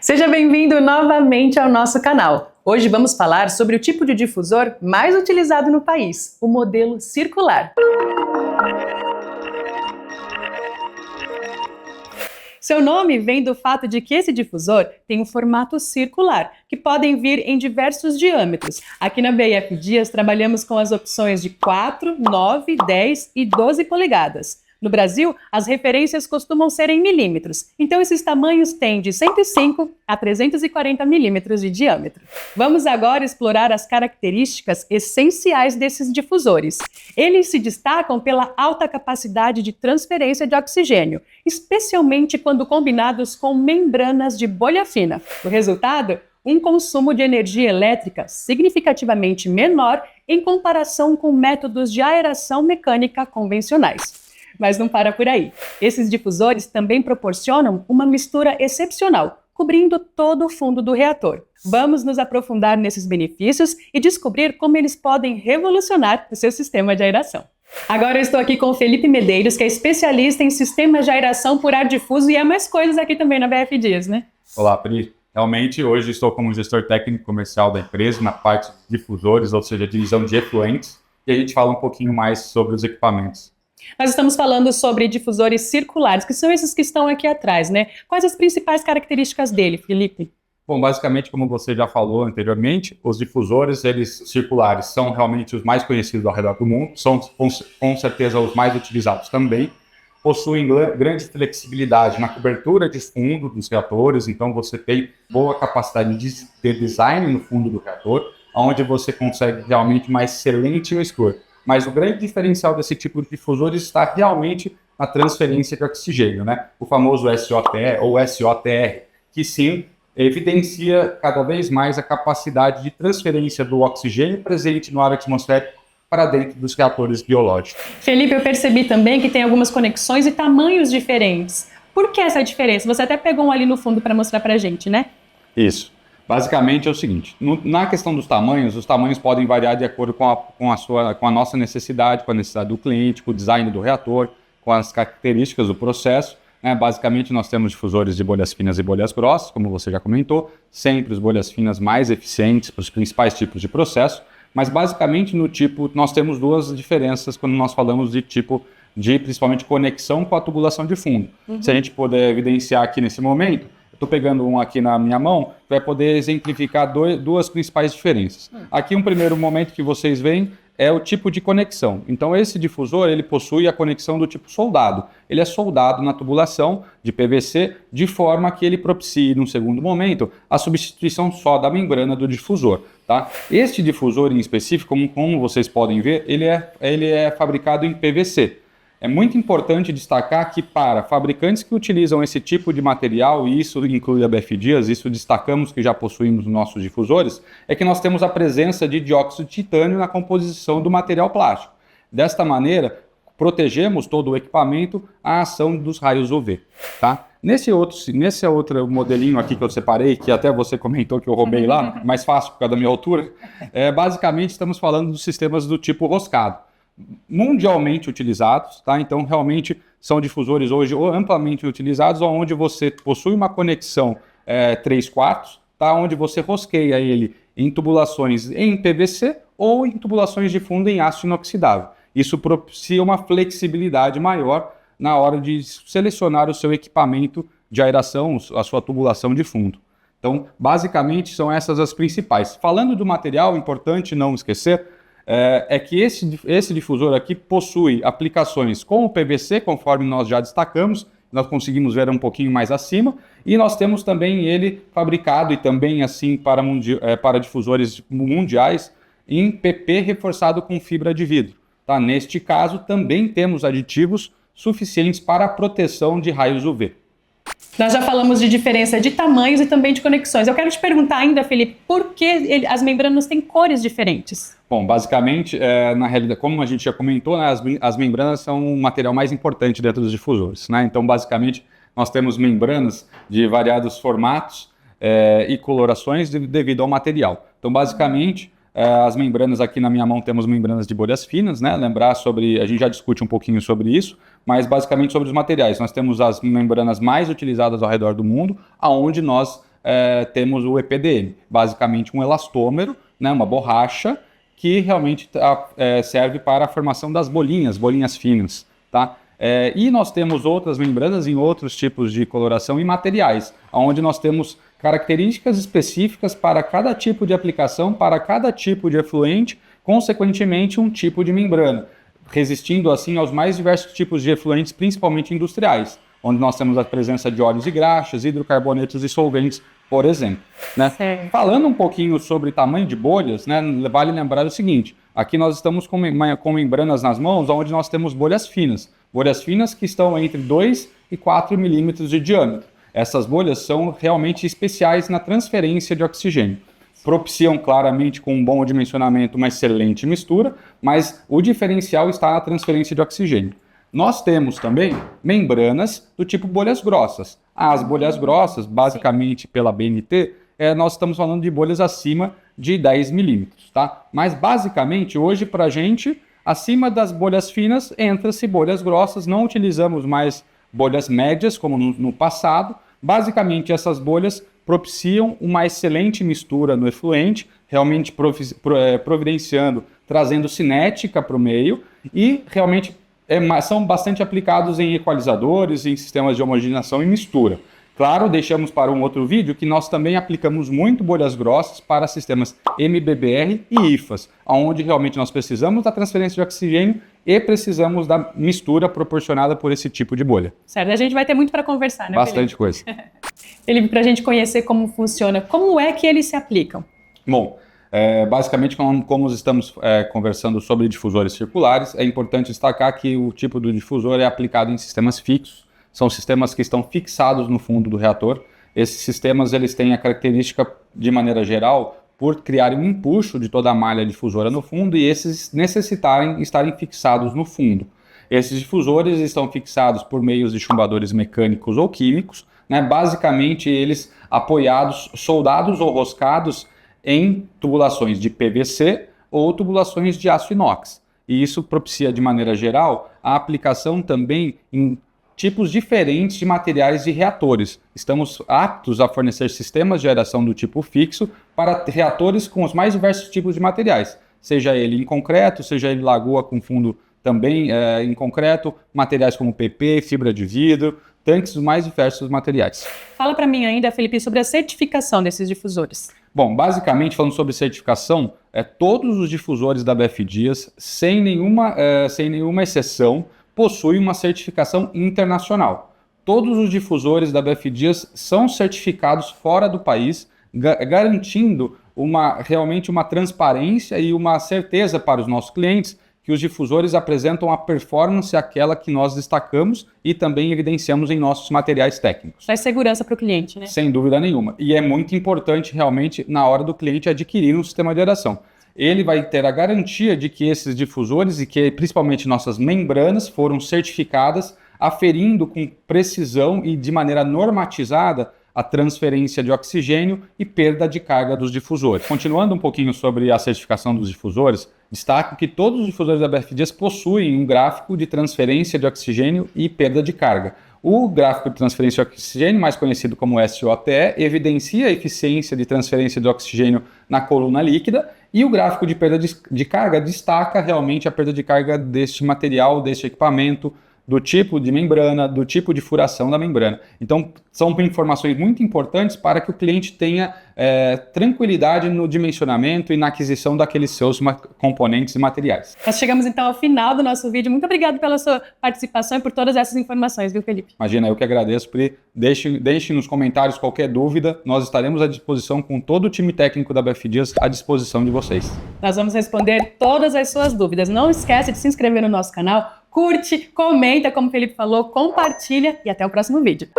Seja bem-vindo novamente ao nosso canal. Hoje vamos falar sobre o tipo de difusor mais utilizado no país, o modelo circular. Seu nome vem do fato de que esse difusor tem um formato circular, que podem vir em diversos diâmetros. Aqui na BF Dias trabalhamos com as opções de 4, 9, 10 e 12 polegadas. No Brasil, as referências costumam ser em milímetros, então esses tamanhos têm de 105 a 340 milímetros de diâmetro. Vamos agora explorar as características essenciais desses difusores. Eles se destacam pela alta capacidade de transferência de oxigênio, especialmente quando combinados com membranas de bolha fina. O resultado? Um consumo de energia elétrica significativamente menor em comparação com métodos de aeração mecânica convencionais. Mas não para por aí. Esses difusores também proporcionam uma mistura excepcional, cobrindo todo o fundo do reator. Vamos nos aprofundar nesses benefícios e descobrir como eles podem revolucionar o seu sistema de aeração. Agora eu estou aqui com o Felipe Medeiros, que é especialista em sistemas de aeração por ar difuso e há mais coisas aqui também na BF Dias, né? Olá, Pri. Realmente, hoje estou como gestor técnico comercial da empresa, na parte de difusores, ou seja, divisão de efluentes, e a gente fala um pouquinho mais sobre os equipamentos. Nós estamos falando sobre difusores circulares, que são esses que estão aqui atrás, né? Quais as principais características dele, Felipe? Bom, basicamente, como você já falou anteriormente, os difusores circulares são realmente os mais conhecidos ao redor do mundo, são com certeza os mais utilizados também, possuem grande flexibilidade na cobertura de fundo dos reatores, então você tem boa capacidade de design no fundo do reator, onde você consegue realmente uma excelente extrator. Mas o grande diferencial desse tipo de difusores está realmente na transferência de oxigênio, né? O famoso SOTR ou SOTR, que sim evidencia cada vez mais a capacidade de transferência do oxigênio presente no ar atmosférico para dentro dos reatores biológicos. Felipe, eu percebi também que tem algumas conexões e tamanhos diferentes. Por que essa diferença? Você até pegou um ali no fundo para mostrar para a gente, né? Isso. Basicamente é o seguinte, na questão dos tamanhos, os tamanhos podem variar de acordo com a nossa necessidade, com a necessidade do cliente, com o design do reator, com as características do processo. Né? Basicamente nós temos difusores de bolhas finas e bolhas grossas, como você já comentou, sempre as bolhas finas mais eficientes para os principais tipos de processo, mas basicamente no tipo, nós temos duas diferenças quando nós falamos de tipo de principalmente conexão com a tubulação de fundo. Se a gente puder evidenciar aqui nesse momento, estou pegando um aqui na minha mão, vai poder exemplificar duas principais diferenças. Aqui um primeiro momento que vocês veem é o tipo de conexão. Então esse difusor ele possui a conexão do tipo soldado. Ele é soldado na tubulação de PVC de forma que ele propicie, num segundo momento, a substituição só da membrana do difusor. Tá? Este difusor em específico, como vocês podem ver, ele é fabricado em PVC. É muito importante destacar que para fabricantes que utilizam esse tipo de material, e isso inclui a BF Dias, isso destacamos que já possuímos nos nossos difusores, é que nós temos a presença de dióxido de titânio na composição do material plástico. Desta maneira, protegemos todo o equipamento à ação dos raios UV. Tá? Nesse outro modelinho aqui que eu separei, que até você comentou que eu roubei lá, mais fácil por causa da minha altura, basicamente estamos falando dos sistemas do tipo roscado. Mundialmente utilizados, tá? Então realmente são difusores hoje amplamente utilizados, onde você possui uma conexão 3/4, tá? Onde você rosqueia ele em tubulações em PVC ou em tubulações de fundo em aço inoxidável. Isso propicia uma flexibilidade maior na hora de selecionar o seu equipamento de aeração, a sua tubulação de fundo. Então, basicamente, são essas as principais. Falando do material, importante não esquecer, é que esse difusor aqui possui aplicações com o PVC, conforme nós já destacamos, nós conseguimos ver um pouquinho mais acima, e nós temos também ele fabricado e também assim para difusores mundiais em PP reforçado com fibra de vidro. Tá? Neste caso, também temos aditivos suficientes para a proteção de raios UV. Nós já falamos de diferença de tamanhos e também de conexões. Eu quero te perguntar ainda, Felipe, por que as membranas têm cores diferentes? Bom, basicamente, na realidade, como a gente já comentou, né, as membranas são o material mais importante dentro dos difusores. Né? Então, basicamente, nós temos membranas de variados formatos e colorações devido ao material. Então, basicamente, as membranas aqui na minha mão temos membranas de bolhas finas, né? Lembrar sobre, a gente já discute um pouquinho sobre isso, mas basicamente sobre os materiais. Nós temos as membranas mais utilizadas ao redor do mundo, aonde nós temos o EPDM, basicamente um elastômero, né, uma borracha, que realmente serve para a formação das bolinhas finas, tá? E nós temos outras membranas em outros tipos de coloração e materiais, onde nós temos características específicas para cada tipo de aplicação, para cada tipo de efluente, consequentemente um tipo de membrana, resistindo assim aos mais diversos tipos de efluentes, principalmente industriais, onde nós temos a presença de óleos e graxas, hidrocarbonetos e solventes, por exemplo. Né? Falando um pouquinho sobre tamanho de bolhas, né, vale lembrar o seguinte, aqui nós estamos com membranas nas mãos, onde nós temos bolhas finas que estão entre 2 e 4 milímetros de diâmetro. Essas bolhas são realmente especiais na transferência de oxigênio. Propiciam claramente com um bom dimensionamento uma excelente mistura, mas o diferencial está na transferência de oxigênio. Nós temos também membranas do tipo bolhas grossas. As bolhas grossas, basicamente pela BNT, nós estamos falando de bolhas acima de 10 milímetros, tá? Mas basicamente hoje para a gente, acima das bolhas finas, entra-se bolhas grossas, não utilizamos mais bolhas médias como no passado. Basicamente essas bolhas propiciam uma excelente mistura no efluente, realmente providenciando, trazendo cinética para o meio e realmente são bastante aplicados em equalizadores, em sistemas de homogeneização e mistura. Claro, deixamos para um outro vídeo que nós também aplicamos muito bolhas grossas para sistemas MBBR e IFAS, onde realmente nós precisamos da transferência de oxigênio e precisamos da mistura proporcionada por esse tipo de bolha. Certo, a gente vai ter muito para conversar, né, Bastante Felipe? coisa. Felipe, para a gente conhecer como funciona, como é que eles se aplicam? Bom, basicamente, como estamos conversando sobre difusores circulares, é importante destacar que o tipo do difusor é aplicado em sistemas fixos. São sistemas que estão fixados no fundo do reator. Esses sistemas eles têm a característica, de maneira geral, por criarem um empuxo de toda a malha difusora no fundo e esses necessitarem estarem fixados no fundo. Esses difusores estão fixados por meios de chumbadores mecânicos ou químicos, né? Basicamente eles apoiados, soldados ou roscados em tubulações de PVC ou tubulações de aço inox. E isso propicia, de maneira geral, a aplicação também em tipos diferentes de materiais de reatores. Estamos aptos a fornecer sistemas de aeração do tipo fixo para reatores com os mais diversos tipos de materiais, seja ele em concreto, seja ele lagoa com fundo também em concreto, materiais como PP, fibra de vidro, tanques dos mais diversos materiais. Fala para mim ainda, Felipe, sobre a certificação desses difusores. Bom, basicamente, falando sobre certificação, todos os difusores da BF Dias, sem nenhuma exceção, possuem uma certificação internacional. Todos os difusores da BF Dias são certificados fora do país, garantindo realmente uma transparência e uma certeza para os nossos clientes que os difusores apresentam a performance aquela que nós destacamos e também evidenciamos em nossos materiais técnicos. Traz segurança para o cliente, né? Sem dúvida nenhuma. E é muito importante realmente na hora do cliente adquirir um sistema de aeração. Ele vai ter a garantia de que esses difusores e que principalmente nossas membranas foram certificadas, aferindo com precisão e de maneira normatizada a transferência de oxigênio e perda de carga dos difusores. Continuando um pouquinho sobre a certificação dos difusores, destaco que todos os difusores da BF Dias possuem um gráfico de transferência de oxigênio e perda de carga. O gráfico de transferência de oxigênio, mais conhecido como SOTE, evidencia a eficiência de transferência de oxigênio na coluna líquida e o gráfico de perda de carga destaca realmente a perda de carga deste material, deste equipamento, do tipo de membrana, do tipo de furação da membrana. Então, são informações muito importantes para que o cliente tenha tranquilidade no dimensionamento e na aquisição daqueles seus componentes e materiais. Nós chegamos então ao final do nosso vídeo. Muito obrigado pela sua participação e por todas essas informações, viu, Felipe? Imagina, eu que agradeço, Pri. Deixe nos comentários qualquer dúvida. Nós estaremos à disposição com todo o time técnico da BF Dias à disposição de vocês. Nós vamos responder todas as suas dúvidas. Não esquece de se inscrever no nosso canal, curte, comenta, como o Felipe falou, compartilha e até o próximo vídeo.